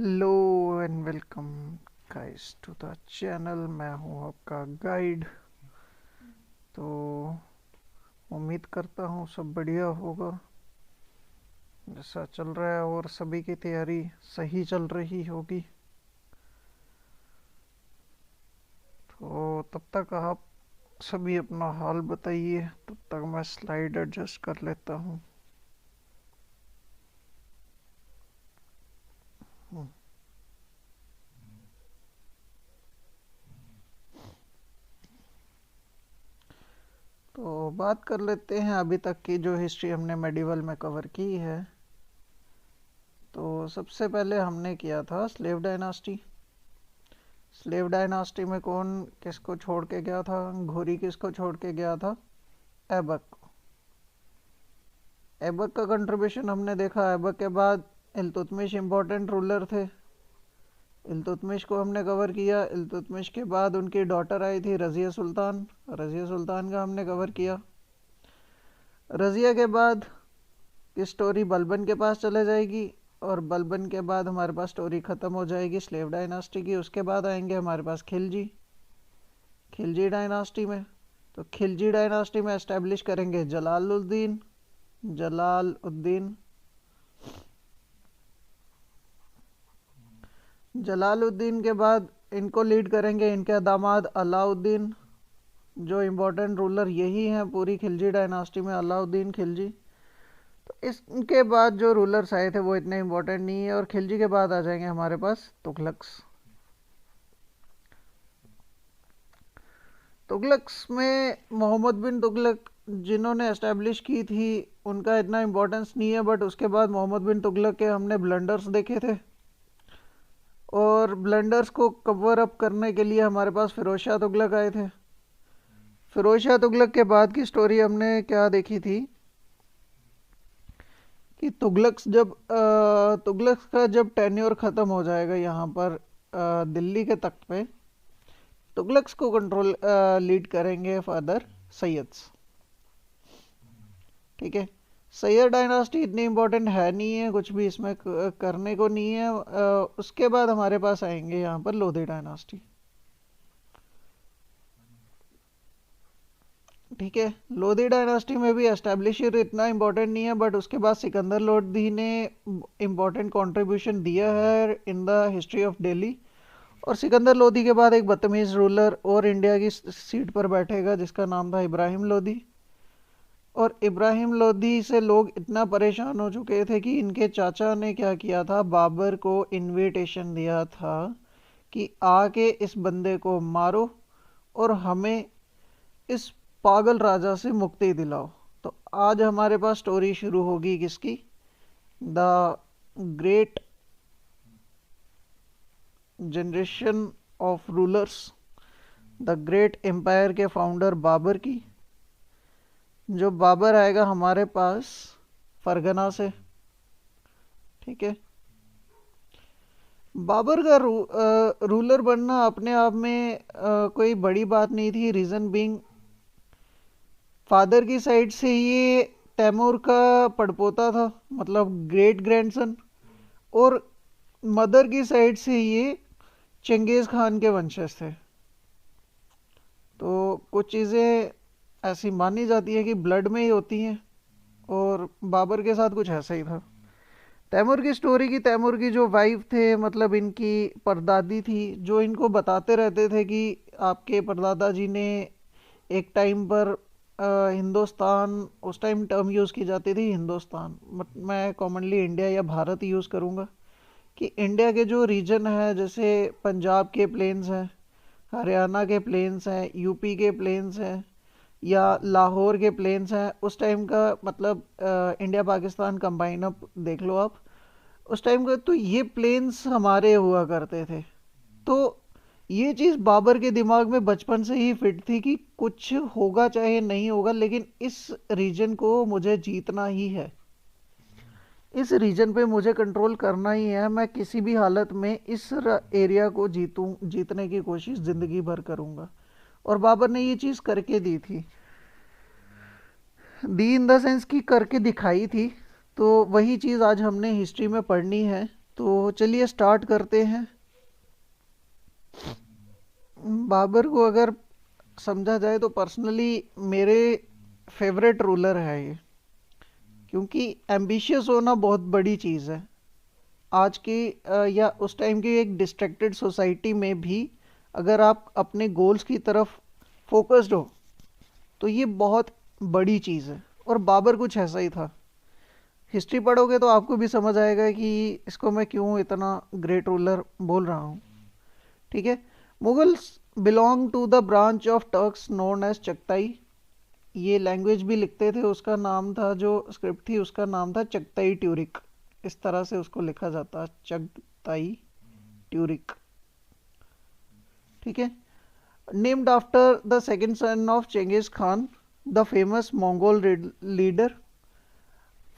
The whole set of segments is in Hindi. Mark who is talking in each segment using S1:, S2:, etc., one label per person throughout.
S1: Hello and welcome guys to the channel. मैं हूं आपका गाइड। तो उम्मीद करता हूं सब बढ़िया होगा जैसा चल रहा है और सभी की तैयारी सही चल रही होगी। तो तब तक आप सभी अपना हाल बताइए, तब तक मैं स्लाइड एडजस्ट कर लेता हूं। तो बात कर लेते हैं अभी तक की जो हिस्ट्री हमने मेडिवल में कवर की है। तो सबसे पहले हमने किया था स्लेव डायनास्टी। स्लेव डायनास्टी में कौन किसको छोड़ के गया था? घुरी किसको छोड़ के गया था? ऐबक। ऐबक का कंट्रीब्यूशन हमने देखा। ऐबक के बाद इल्तुतमिश इम्पोर्टेंट रूलर थे। इल्तुतमिश को हमने कवर किया। इल्तुतमिश के बाद उनकी डॉटर आई थी रज़िया सुल्तान। रज़िया सुल्तान का हमने कवर किया। रज़िया के बाद की स्टोरी बलबन के पास चले जाएगी और बलबन के बाद हमारे पास स्टोरी ख़त्म हो जाएगी स्लेव डायनास्टी की। उसके बाद आएंगे हमारे पास खिलजी। खिलजी डायनास्टी में तो खिलजी डायनास्टी में एस्टेब्लिश करेंगे जलालुद्दीन। जलालुद्दीन जलालुद्दीन के बाद इनको लीड करेंगे इनके दामाद अलाउद्दीन, जो इम्पोर्टेंट रूलर यही हैं पूरी खिलजी डायनास्टी में, अलाउद्दीन खिलजी। तो इसके बाद जो रूलर्स आए थे वो इतने इम्पोर्टेंट नहीं है। और खिलजी के बाद आ जाएंगे हमारे पास तुगलक्स। तुगलक्स में मोहम्मद बिन तुगलक जिन्होंने एस्टेब्लिश की थी उनका इतना इम्पोर्टेंस नहीं है, बट उसके बाद मोहम्मद बिन तुगलक के हमने ब्लंडर्स देखे थे और ब्लंडर्स को कवर अप करने के लिए हमारे पास फिरोज शाह तुगलक आए थे। फिरोज शाह तुगलक के बाद की स्टोरी हमने क्या देखी थी कि तुगलक्स का जब टेन्योर ख़त्म हो जाएगा यहाँ पर दिल्ली के तख्त पे, तुगलक्स को कंट्रोल लीड करेंगे फादर सैयद्स। ठीक है। सैयद डायनास्टी इतनी इम्पोर्टेंट है नहीं है, कुछ भी इसमें करने को नहीं है। उसके बाद हमारे पास आएंगे यहाँ पर लोधी डायनास्टी। ठीक है। लोधी डायनास्टी में भी एस्टेब्लिशर इतना इम्पोर्टेंट नहीं है, बट उसके बाद सिकंदर लोधी ने इम्पोर्टेंट कंट्रीब्यूशन दिया है in the history of Delhi. और सिकंदर लोधी के बाद एक बदतमीज़ रूलर और इंडिया की सीट पर बैठेगा जिसका नाम था इब्राहिम लोधी। और इब्राहिम लोधी से लोग इतना परेशान हो चुके थे कि इनके चाचा ने क्या किया था, बाबर को इनविटेशन दिया था कि आके इस बंदे को मारो और हमें इस पागल राजा से मुक्ति दिलाओ। तो आज हमारे पास स्टोरी शुरू होगी किसकी? The great generation of rulers, the great empire के फाउंडर बाबर की। जो बाबर आएगा हमारे पास फरगना से। ठीक है। बाबर का रूलर बनना अपने आप में कोई बड़ी बात नहीं थी। रीज़न बीइंग फादर की साइड से ये तैमूर का पड़पोता था, मतलब ग्रेट ग्रैंडसन। और मदर की साइड से ये चंगेज़ खान के वंशज थे। तो कुछ चीज़ें ऐसी मानी जाती है कि ब्लड में ही होती हैं और बाबर के साथ कुछ ऐसा ही था। तैमूर की स्टोरी की, तैमूर की जो वाइफ थे, मतलब इनकी परदादी थी, जो इनको बताते रहते थे कि आपके परदादा जी ने एक टाइम पर हिंदुस्तान, उस टाइम टर्म यूज़ की जाती थी हिंदुस्तान, मैं कॉमनली इंडिया या भारत यूज़ करूँगा, कि इंडिया के जो रीजन है जैसे पंजाब के प्लेन्स हैं, हरियाणा के प्लेन्स हैं, यूपी के प्लेन्स हैं या लाहौर के प्लेन्स हैं, उस टाइम का मतलब इंडिया पाकिस्तान कंबाइन अप देख लो आप उस टाइम का, तो ये प्लेन्स हमारे हुआ करते थे। तो ये चीज़ बाबर के दिमाग में बचपन से ही फिट थी कि कुछ होगा चाहे नहीं होगा, लेकिन इस रीजन को मुझे जीतना ही है, इस रीजन पे मुझे कंट्रोल करना ही है। मैं किसी भी हालत में इस एरिया को जीतने की कोशिश ज़िंदगी भर करूँगा। और बाबर ने ये चीज़ करके दी इन द सेंस की करके दिखाई थी। तो वही चीज़ आज हमने हिस्ट्री में पढ़नी है तो चलिए स्टार्ट करते हैं। बाबर को अगर समझा जाए तो पर्सनली मेरे फेवरेट रूलर है ये, क्योंकि एम्बिशियस होना बहुत बड़ी चीज़ है। आज की या उस टाइम की एक डिस्ट्रैक्टेड सोसाइटी में भी अगर आप अपने गोल्स की तरफ फोकस्ड हो तो ये बहुत बड़ी चीज़ है। और बाबर कुछ ऐसा ही था। हिस्ट्री पढ़ोगे तो आपको भी समझ आएगा कि इसको मैं क्यों इतना ग्रेट रूलर बोल रहा हूँ। ठीक है। Mughals belong to the branch of Turks known as Chagatai. ये लैंग्वेज भी लिखते थे, उसका नाम था, जो स्क्रिप्ट थी उसका नाम था चगताई ट्यूरिक। इस तरह से उसको लिखा जाता, चगताई ट्यूरिक। ठीक है। Named after the second son of Genghis Khan, the famous Mongol leader.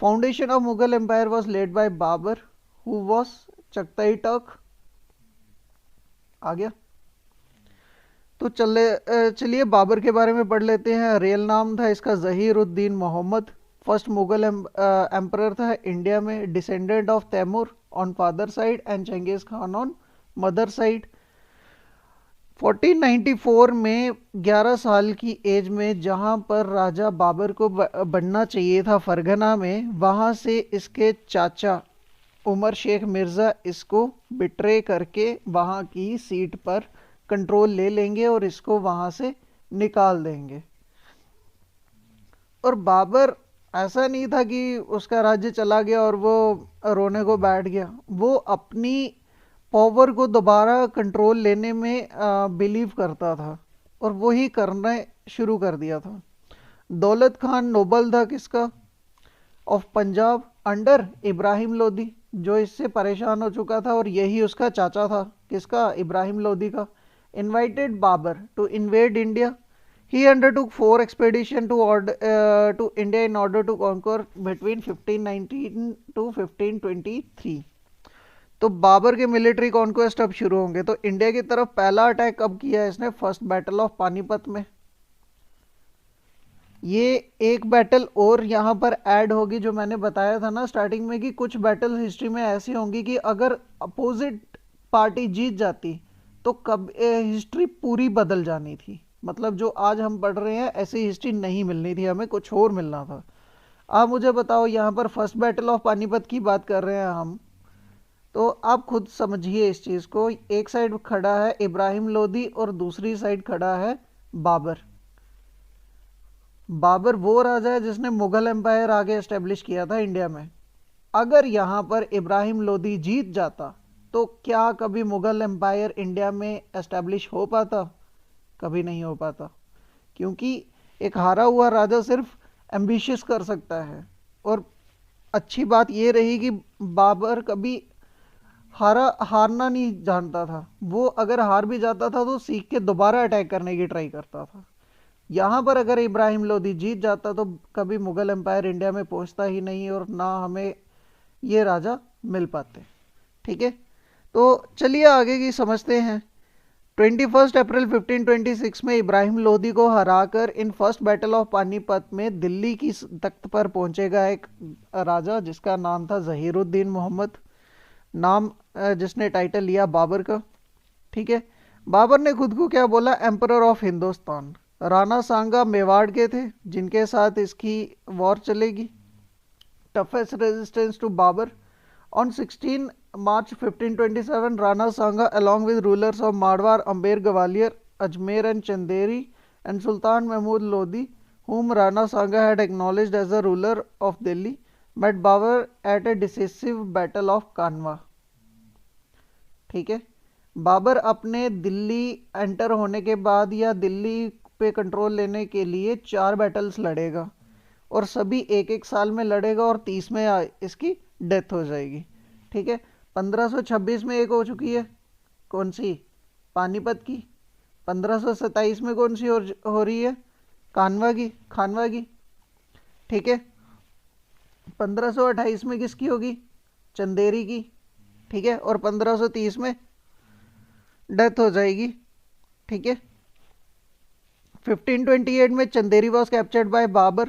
S1: Foundation of Mughal empire was laid by Babur who was Chagatai Turk. आ गया। तो चलिए बाबर के बारे में पढ़ लेते हैं। रियल नाम था इसका ज़हीर उद्दीन मोहम्मद। फर्स्ट मुगल एम्परर था इंडिया में, descendant of Timur on father side and Changez Khan on mother side. 1494 में 11 साल की एज में जहां पर राजा बाबर को बनना चाहिए था फरगना में, वहां से इसके चाचा उमर शेख मिर्ज़ा इसको बिट्रे करके वहां की सीट पर कंट्रोल ले लेंगे और इसको वहां से निकाल देंगे। और बाबर ऐसा नहीं था कि उसका राज्य चला गया और वो रोने को बैठ गया। वो अपनी पावर को दोबारा कंट्रोल लेने में बिलीव करता था और वही करना शुरू कर दिया था। दौलत खान नोबल था किसका, ऑफ पंजाब, अंडर इब्राहिम लोदी, जो इससे परेशान हो चुका था और यही उसका चाचा था, किसका, इब्राहिम लोदी का। Invited Babur to invade India. He undertook four expeditions to India in order to conquer between 1519 to 1523। तो बाबर के मिलिट्री कॉन्क्वेस्ट अब शुरू होंगे। तो इंडिया की तरफ पहला अटैक कब किया इसने, फर्स्ट बैटल ऑफ पानीपत में। ये एक बैटल और यहाँ पर ऐड होगी, जो मैंने बताया था ना स्टार्टिंग में कि कुछ बैटल हिस्ट्री में ऐसी होंगी कि अगर अपोजिट पार्टी जीत जाती तो कब हिस्ट्री पूरी बदल जानी थी। मतलब जो आज हम पढ़ रहे हैं ऐसी हिस्ट्री नहीं मिलनी थी, हमें कुछ और मिलना था। आप मुझे बताओ, यहाँ पर फर्स्ट बैटल ऑफ पानीपत की बात कर रहे हैं हम, तो आप खुद समझिए इस चीज़ को। एक साइड खड़ा है इब्राहिम लोदी और दूसरी साइड खड़ा है बाबर। बाबर वो राजा है जिसने मुगल एम्पायर आगे एस्टेब्लिश किया था इंडिया में। अगर यहाँ पर इब्राहिम लोदी जीत जाता तो क्या कभी मुगल एम्पायर इंडिया में एस्टेब्लिश हो पाता? कभी नहीं हो पाता, क्योंकि एक हारा हुआ राजा सिर्फ एम्बिशियस कर सकता है। और अच्छी बात यह रही कि बाबर कभी हारना नहीं जानता था। वो अगर हार भी जाता था तो सीख के दोबारा अटैक करने की ट्राई करता था। यहाँ पर अगर इब्राहिम लोदी जीत जाता तो कभी मुगल एम्पायर इंडिया में पहुंचता ही नहीं और ना हमें ये राजा मिल पाते। ठीक है। तो चलिए आगे की समझते हैं। 21 अप्रैल 1526 में इब्राहिम लोदी को हराकर in first battle of Panipat में दिल्ली की तख्त पर पहुंचेगा एक राजा जिसका नाम था ज़हीरुद्दीन मोहम्मद, नाम जिसने टाइटल लिया बाबर का। ठीक है। बाबर ने खुद को क्या बोला, एम्परर ऑफ हिंदुस्तान। राणा सांगा मेवाड़ के थे जिनके साथ इसकी वॉर चलेगी। Toughest resistance to Babur. On 16 March 1527, Rana Sanga, along with rulers of Marwar, Amber, Gwalior, Ajmer, and Chanderi, and Sultan Mahmud Lodi, whom Rana Sanga had acknowledged as the ruler of Delhi, met Babur at a decisive battle of Kanwa। ठीक है। बाबर अपने दिल्ली एंटर होने के बाद या दिल्ली पे कंट्रोल लेने के लिए 4 बैटल्स लड़ेगा और सभी एक एक साल में लड़ेगा और 30 में इसकी डेथ हो जाएगी। ठीक है। 1526 में एक हो चुकी है, कौन सी, पानीपत की। 1527 में कौन सी हो रही है, खानवा की। ठीक है। 1528 में किसकी होगी, चंदेरी की। ठीक है। और 1530 में डेथ हो जाएगी। ठीक है। 1528 में Chanderi was captured by Babur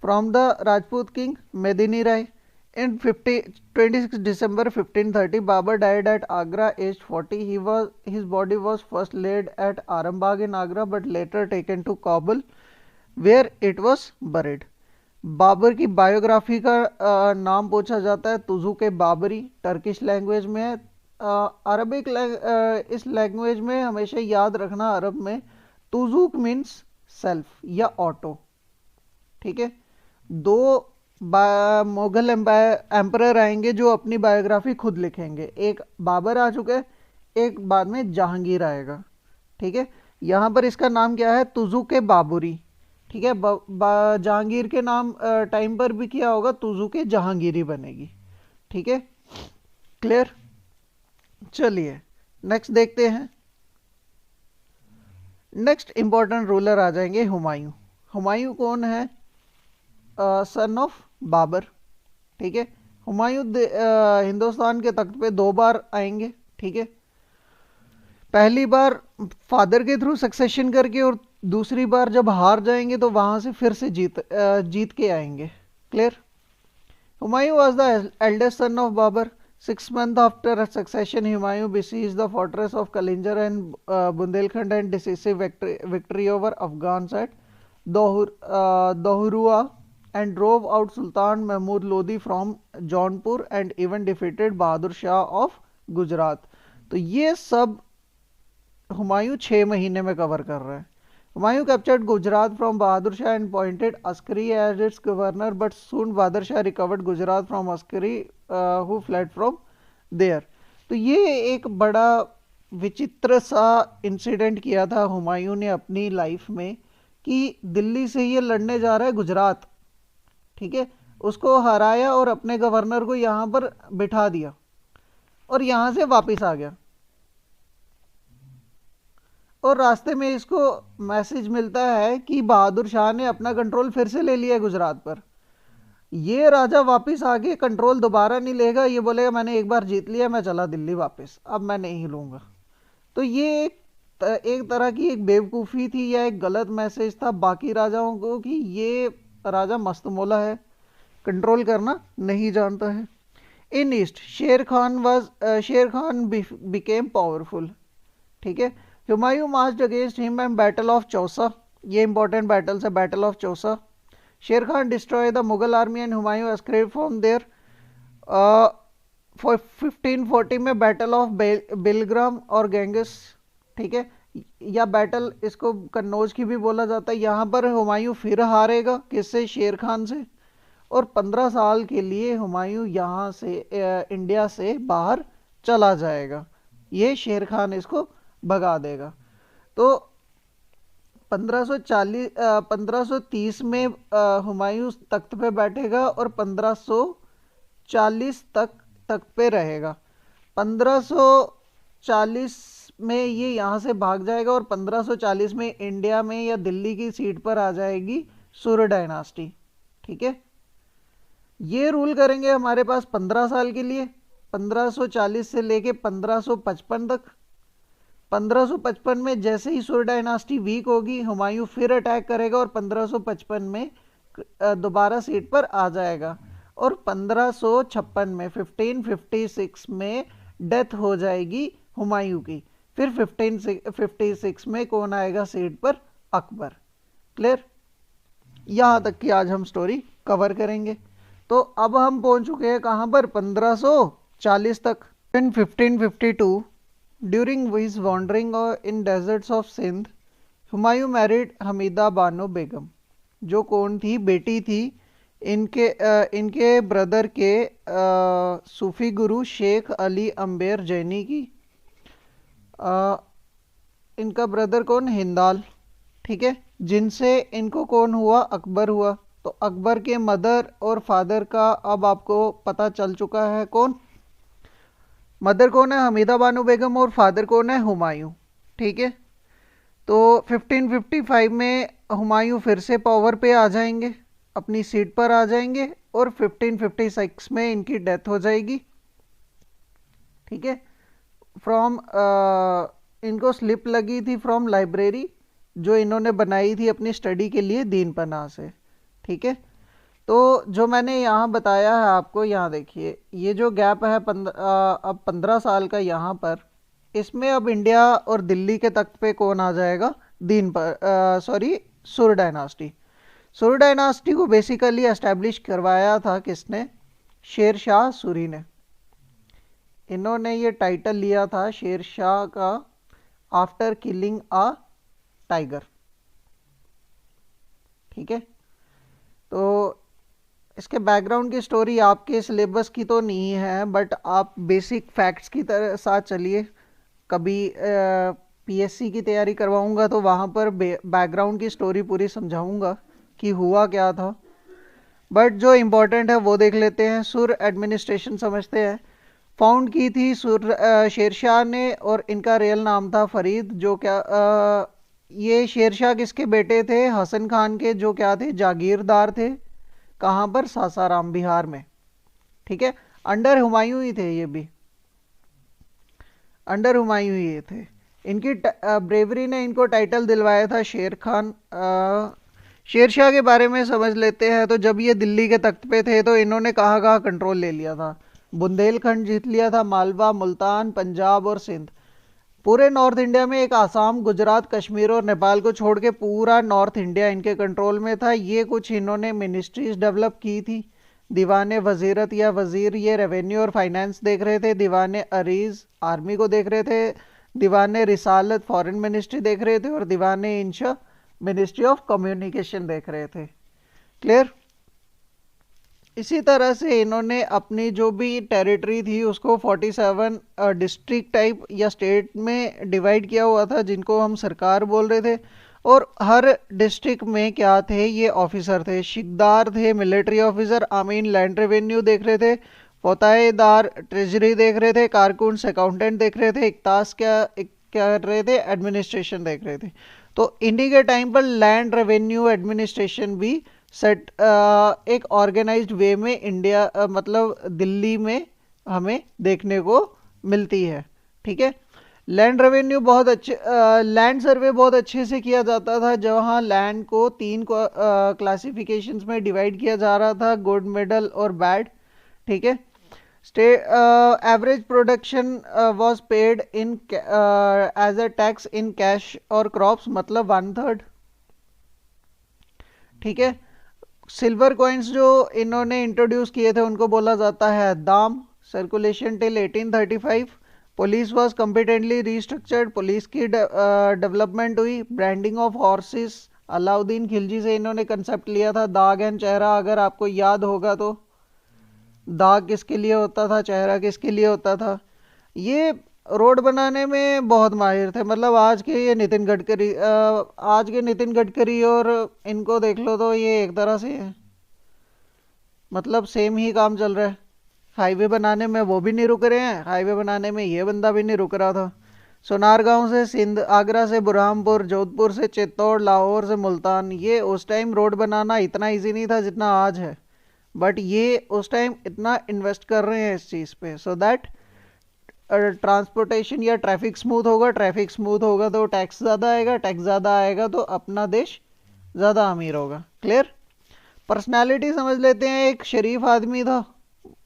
S1: from the Rajput king Medini Rai. In 26 December 1530, Babur died at Agra, aged 40. His body was first laid at Arambagh in Agra, but later taken to Kabul, where it was buried. Babar की बायोग्राफी का नाम पूछा जाता है तुजुक बाबरी, टर्किश लैंग्वेज में है। अरबिक इस लैंग्वेज में हमेशा याद रखना, अरब में तुजुक मीन्स सेल्फ या ऑटो। ठीक है, दो मुगल एम्परर आएंगे जो अपनी बायोग्राफी खुद लिखेंगे, एक बाबर आ चुके हैं, एक बाद में जहांगीर आएगा। ठीक है, यहाँ पर इसका नाम क्या है, तुजुक बाबरी। ठीक है, जहांगीर के नाम टाइम पर भी किया होगा, तुजुक जहांगीरी बनेगी। ठीक है, क्लियर। चलिए नेक्स्ट देखते हैं। नेक्स्ट इंपॉर्टेंट रूलर आ जाएंगे हुमायूं। हुमायूं कौन है, सन ऑफ बाबर। ठीक है, हुमायूं हिंदुस्तान के तख्त पे 2 बार आएंगे। ठीक है, पहली बार फादर के थ्रू सक्सेशन करके, और दूसरी बार जब हार जाएंगे तो वहां से फिर से जीत के आएंगे। Clear. Humayun was the eldest son of Babur. 6 months after succession, Humayun besieged the fortress of Kalinjar and Bundelkhand and decisive victory over Afghans at Dohrua, and drove out Sultan Mahmud Lodi from Jaunpur and even defeated Bahadur Shah of Gujarat। तो ये सब हुमायूं 6 महीने में कवर कर रहा है। Humayun captured Gujarat from Bahadur Shah and appointed Askari as its governor, but soon Bahadur Shah recovered Gujarat from Askari who fled from there. तो ये एक बड़ा विचित्र सा इंसिडेंट किया था हुमायूं ने अपनी लाइफ में, कि दिल्ली से ये लड़ने जा रहा है गुजरात। ठीक है, उसको हराया और अपने गवर्नर को यहाँ पर बिठा दिया और यहाँ से वापस आ गया, और रास्ते में इसको मैसेज मिलता है कि बहादुर शाह ने अपना कंट्रोल फिर से ले लिया है गुजरात पर। ये राजा वापस आके कंट्रोल दोबारा नहीं लेगा, ये बोलेगा मैंने एक बार जीत लिया, मैं चला दिल्ली वापस, अब मैं नहीं लूँगा। तो ये एक तरह की एक बेवकूफ़ी थी या एक गलत मैसेज था बाकी राजाओं को कि ये राजा मस्तमौला है, कंट्रोल करना नहीं जानता है। इन ईस्ट शेर खान बिकेम पावरफुल। ठीक है, Humayun marched against him and battle of Chausa. ये इंपॉर्टेंट बैटल्स है, battle of Chausa. Sher Khan destroy the Mughal army and Humayun escaped from there. 1540 में बैटल ऑफ बिलग्राम और गैंगस। ठीक है, या बैटल इसको कन्नौज की भी बोला जाता है। यहाँ पर हुमायूं फिर हारेगा, किससे, शेर खान से, और 15 साल के लिए हुमायूं यहाँ से इंडिया से बाहर चला जाएगा। ये शेर खान इसको भगा देगा। तो 1530 में हुमायूं तख्त पे बैठेगा और 1540 तक तख्त पे रहेगा। 1540 में ये यहाँ से भाग जाएगा और 1540 में इंडिया में या दिल्ली की सीट पर आ जाएगी सूर्य डायनास्टी। ठीक है, ये रूल करेंगे हमारे पास 15 साल के लिए, 1540 से लेके 1555 तक। 1555 में जैसे ही सूर्य डायनास्टी वीक होगी, हुमायूं फिर अटैक करेगा और 1555 में दोबारा सीट पर आ जाएगा, और 1556 में 1556 में डेथ हो जाएगी हुमायूं की। फिर 1556 में कौन आएगा सीट पर, अकबर। क्लियर। यहाँ तक की आज हम स्टोरी कवर करेंगे। तो अब हम पहुंच चुके हैं कहाँ पर, 1540 तक। In 1552 during his wandering in deserts of Sindh, Humayun married Hamida Bano Begum, जो कौन थी, बेटी थी इनके ब्रदर के सूफी गुरु शेख अली अम्बेर जैनी की। इनका ब्रदर कौन, हिंदाल। ठीक है, जिनसे इनको कौन हुआ, अकबर हुआ। तो अकबर के मदर और फादर का अब आपको पता चल चुका है कौन। मदर कौन है, हमीदा बानो बेगम, और फादर कौन है, हुमायूं। ठीक है, तो 1555 में हुमायूं फिर से पावर पे आ जाएंगे, अपनी सीट पर आ जाएंगे, और 1556 में इनकी डेथ हो जाएगी। ठीक है, इनको स्लिप लगी थी फ्रॉम लाइब्रेरी, जो इन्होंने बनाई थी अपनी स्टडी के लिए दीन पनाह से। ठीक है, तो जो मैंने यहाँ बताया है आपको, यहाँ देखिए ये जो गैप है अब 15 साल का यहाँ पर, इसमें अब इंडिया और दिल्ली के तख्त पे कौन आ जाएगा? दीन पर सॉरी सुर डायनास्टी। सुर डायनास्टी को बेसिकली एस्टेब्लिश करवाया था किसने? शेर शाह सूरी ने। इन्होंने ये टाइटल लिया था शेर शाह का आफ्टर किलिंग अ टाइगर। ठीक है, तो इसके बैकग्राउंड की स्टोरी आपके सिलेबस की तो नहीं है, बट आप बेसिक फैक्ट्स की तरह साथ चलिए। कभी पीएससी की तैयारी करवाऊंगा तो वहाँ पर बैकग्राउंड की स्टोरी पूरी समझाऊंगा कि हुआ क्या था। बट जो इम्पोर्टेंट है वो देख लेते हैं। सुर एडमिनिस्ट्रेशन समझते हैं। फाउंड की थी शेरशाह ने, और इनका रियल नाम था फरीद। जो क्या ये शेरशाह किसके बेटे थे? हसन खान के, जो क्या थे? जागीरदार थे। कहाँ पर? सासाराम, बिहार में। ठीक है, अंडर हुमायूं ही थे ये भी, अंडर हुमायूं ही थे। इनकी ब्रेवरी ने इनको टाइटल दिलवाया था शेर खान। शेरशाह के बारे में समझ लेते हैं। तो जब ये दिल्ली के तख्त पे थे तो इन्होंने कहाँ कहाँ कंट्रोल ले लिया था? बुंदेलखंड जीत लिया था, मालवा, मुल्तान, पंजाब और सिंध। पूरे नॉर्थ इंडिया में, एक आसाम, गुजरात, कश्मीर और नेपाल को छोड़ के पूरा नॉर्थ इंडिया इनके कंट्रोल में था। ये कुछ इन्होंने मिनिस्ट्रीज डेवलप की थी। दीवाने वजीरत या वजीर, ये रेवेन्यू और फाइनेंस देख रहे थे। दीवाने अरीज आर्मी को देख रहे थे। दीवाने रिसालत फॉरेन मिनिस्ट्री देख रहे थे। और दीवाने इंशा मिनिस्ट्री ऑफ कम्युनिकेशन देख रहे थे। क्लियर? इसी तरह से इन्होंने अपनी जो भी टेरिटरी थी उसको 47 डिस्ट्रिक्ट टाइप या स्टेट में डिवाइड किया हुआ था, जिनको हम सरकार बोल रहे थे। और हर डिस्ट्रिक्ट में क्या थे? ये ऑफिसर थे। शिकदार थे मिलिट्री ऑफिसर, आमीन लैंड रेवेन्यू देख रहे थे, फोताएदार ट्रेजरी देख रहे थे, कारकुन्स अकाउंटेंट देख रहे थे, इकतास क्या कर रहे थे? एडमिनिस्ट्रेशन देख रहे थे। तो इन्हीं के टाइम पर लैंड रेवेन्यू एडमिनिस्ट्रेशन भी सेट एक ऑर्गेनाइज्ड वे में इंडिया मतलब दिल्ली में हमें देखने को मिलती है। ठीक है, लैंड रेवेन्यू बहुत अच्छे, लैंड सर्वे बहुत अच्छे से किया जाता था, जहाँ लैंड को 3 क्लासिफिकेशंस में डिवाइड किया जा रहा था, गुड, मिडल और बैड। ठीक है, average production was paid in as a tax in cash और क्रॉप्स, मतलब 1/3। ठीक है, सिल्वर कॉइन्स जो इन्होंने इंट्रोड्यूस किए थे उनको बोला जाता है दाम। Circulation till 1835। Police was competently restructured, police की डेवलपमेंट हुई। Branding of horses, Alauddin Khilji से इन्होंने कंसेप्ट लिया था। दाग एंड चेहरा, अगर आपको याद होगा तो दाग किसके लिए होता था, चेहरा किसके लिए होता था? ये रोड बनाने में बहुत माहिर थे। मतलब आज के ये नितिन गडकरी, आज के नितिन गडकरी और इनको देख लो तो ये एक तरह से है, मतलब सेम ही काम चल रहा है। हाईवे बनाने में वो भी नहीं रुक रहे हैं, हाईवे बनाने में ये बंदा भी नहीं रुक रहा था। सोनारगांव से सिंध, आगरा से बुरहानपुर, जोधपुर से चित्तौड़, लाहौर से मुल्तान, ये उस टाइम रोड बनाना इतना इजी नहीं था जितना आज है। बट ये उस टाइम इतना इन्वेस्ट कर रहे हैं इस चीज़ पे, सो दैट ट्रांसपोर्टेशन या ट्रैफिक स्मूथ होगा। ट्रैफिक स्मूथ होगा तो टैक्स ज़्यादा आएगा, टैक्स ज़्यादा आएगा तो अपना देश ज़्यादा अमीर होगा। क्लियर? पर्सनालिटी समझ लेते हैं। एक शरीफ आदमी था,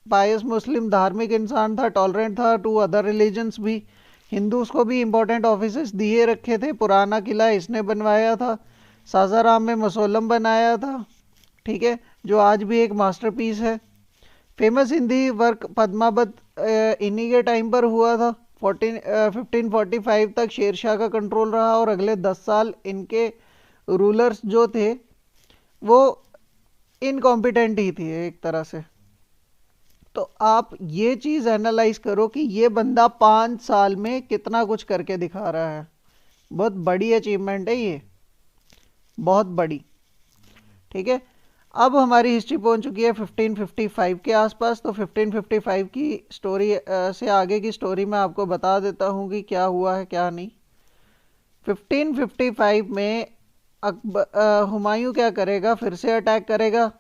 S1: पायस मुस्लिम, धार्मिक इंसान था, टॉलरेंट था टू अदर रिलीजन्स भी। हिंदूज को भी इंपॉर्टेंट ऑफिसेस दिए रखे थे। पुराना किला इसने बनवाया था। सासाराम में मसोलम बनाया था। ठीक है, जो आज भी एक मास्टरपीस है। फेमस हिंदी वर्क पद्मावत इन्हीं के टाइम पर हुआ था। 1545 तक शेरशाह का कंट्रोल रहा और अगले 10 साल इनके रूलर्स जो थे वो इनकॉम्पिटेंट ही थे एक तरह से। तो आप ये चीज़ एनालाइज करो कि ये बंदा 5 साल में कितना कुछ करके दिखा रहा है। बहुत बड़ी अचीवमेंट है ये, बहुत बड़ी। ठीक है, अब हमारी हिस्ट्री पहुंच चुकी है 1555 के आसपास। तो 1555 की स्टोरी से आगे की स्टोरी मैं आपको बता देता हूँ कि क्या हुआ है क्या नहीं। 1555 में हुमायूं क्या करेगा? फिर से अटैक करेगा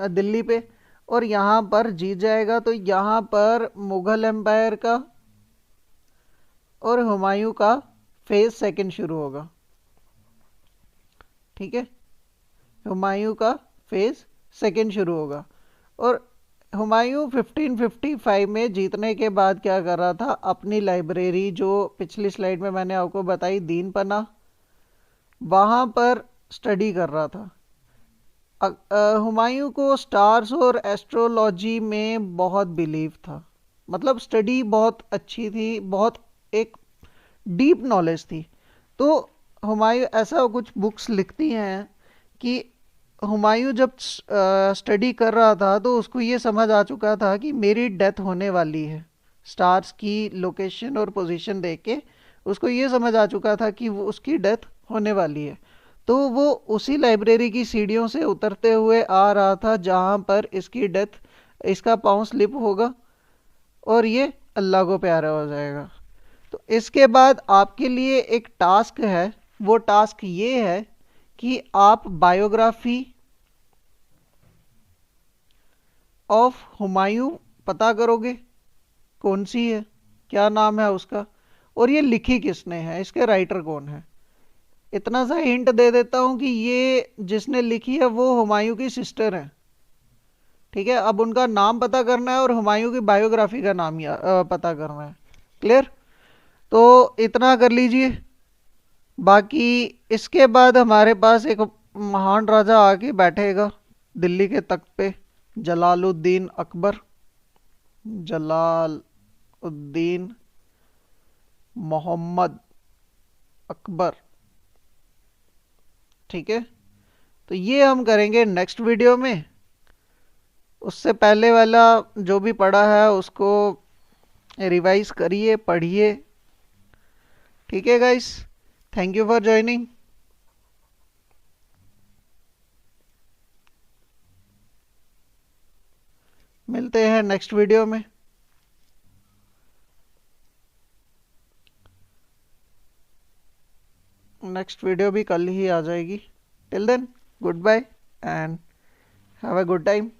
S1: दिल्ली पे और यहाँ पर जीत जाएगा। तो यहाँ पर मुगल एम्पायर का और हुमायूं का फेज सेकंड शुरू होगा। ठीक है, हुमायूं का फेज सेकंड शुरू होगा। और हुमायूं 1555 में जीतने के बाद क्या कर रहा था, अपनी लाइब्रेरी जो पिछली स्लाइड में मैंने आपको बताई दीन पना, वहाँ पर स्टडी कर रहा था। हुमायूं को स्टार्स और एस्ट्रोलॉजी में बहुत बिलीव था, मतलब स्टडी बहुत अच्छी थी, बहुत एक डीप नॉलेज थी। तो हुमायूं ऐसा कुछ बुक्स लिखती हैं कि हुमायूं जब स्टडी कर रहा था तो उसको ये समझ आ चुका था कि मेरी डेथ होने वाली है। स्टार्स की लोकेशन और पोजीशन देख के उसको ये समझ आ चुका था कि वो उसकी डेथ होने वाली है। तो वो उसी लाइब्रेरी की सीढ़ियों से उतरते हुए आ रहा था जहाँ पर इसकी डेथ, इसका पाँव स्लिप होगा और ये अल्लाह को प्यारा हो जाएगा। तो इसके बाद आपके लिए एक टास्क है, वो टास्क ये है कि आप बायोग्राफी ऑफ हुमायूं पता करोगे कौन सी है, क्या नाम है उसका, और ये लिखी किसने है, इसके राइटर कौन है। इतना सा हिंट दे देता हूं कि ये जिसने लिखी है वो हुमायूं की सिस्टर है। ठीक है, अब उनका नाम पता करना है और हुमायूं की बायोग्राफी का नाम पता करना है। क्लियर? तो इतना कर लीजिए। बाकी इसके बाद हमारे पास एक महान राजा आके बैठेगा दिल्ली के तख्त पे, जलालुद्दीन अकबर, जलालुद्दीन मोहम्मद अकबर। ठीक है, तो ये हम करेंगे नेक्स्ट वीडियो में। उससे पहले वाला जो भी पढ़ा है उसको रिवाइज करिए, पढ़िए। ठीक है guys, thank you for joining. मिलते हैं नेक्स्ट वीडियो में। नेक्स्ट वीडियो भी कल ही आ जाएगी। Till then, good bye and have a good time.